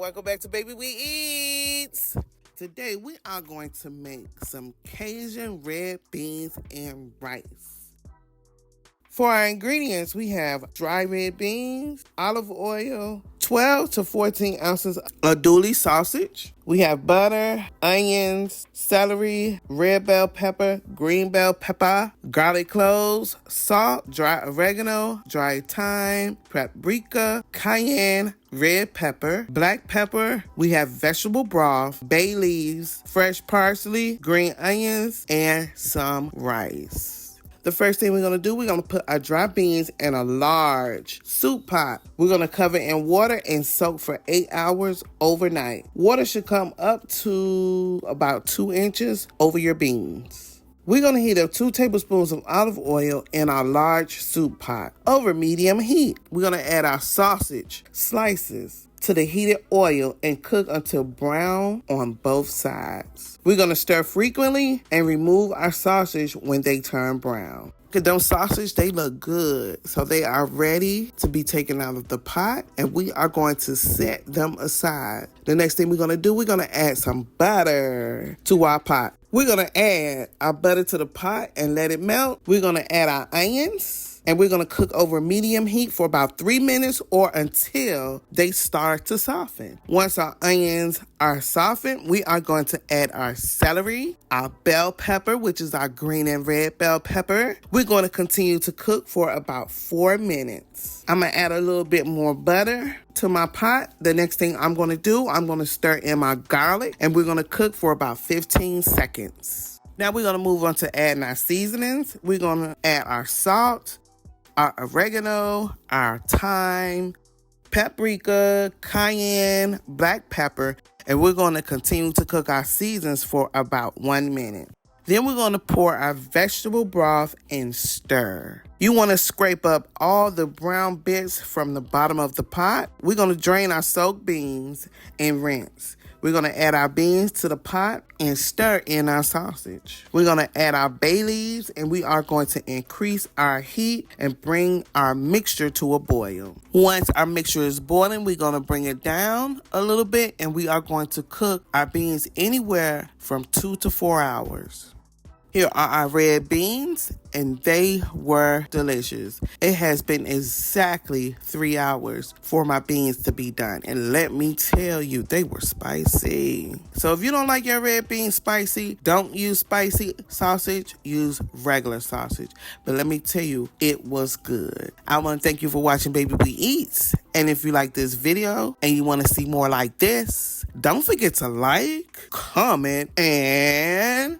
welcome back to Baby We Eats. Today we are going to make some Cajun red beans and rice. For our ingredients, we have dry red beans, olive oil, 12 to 14 ounces of dually sausage. We have butter, onions, celery, red bell pepper, green bell pepper, garlic cloves, salt, dry oregano, dry thyme, paprika, cayenne, red pepper, black pepper. We have vegetable broth, bay leaves, fresh parsley, green onions, and some rice. The first thing we're going to do, we're going to put our dry beans in a large soup pot. We're going to cover it in water and soak for 8 hours overnight. Water should come up to about 2 inches over your beans. We're going to heat up 2 tablespoons of olive oil in our large soup pot over medium heat. We're going to add our sausage slices to the heated oil and cook until brown on both sides. We're going to stir frequently and remove our sausage when they turn brown. Look at those sausage, they look good. So they are ready to be taken out of the pot, and we are going to set them aside. The next thing we're going to do, we're going to add some butter to our pot. We're going to add our butter to the pot and let it melt. We're going to add our onions. And we're going to cook over medium heat for about 3 minutes or until they start to soften. Once our onions are softened, we are going to add our celery, our bell pepper, which is our green and red bell pepper. We're going to continue to cook for about 4 minutes. I'm going to add a little bit more butter to my pot. The next thing I'm going to do, I'm going to stir in my garlic, and we're going to cook for about 15 seconds. Now we're going to move on to adding our seasonings. We're going to add our salt, our oregano, our thyme, paprika, cayenne, black pepper, and we're going to continue to cook our seasons for about 1 minute. Then we're going to pour our vegetable broth and stir. You want to scrape up all the brown bits from the bottom of the pot. We're going to drain our soaked beans and rinse. We're going to add our beans to the pot and stir in our sausage. We're going to add our bay leaves, and we are going to increase our heat and bring our mixture to a boil. Once our mixture is boiling, we're going to bring it down a little bit, and we are going to cook our beans anywhere from 2 to 4 hours. Here are our red beans, and they were delicious. It has been exactly 3 hours for my beans to be done. And let me tell you, they were spicy. So if you don't like your red beans spicy, don't use spicy sausage, use regular sausage. But let me tell you, it was good. I want to thank you for watching Baby We Eats. And if you like this video and you want to see more like this, don't forget to like, comment, and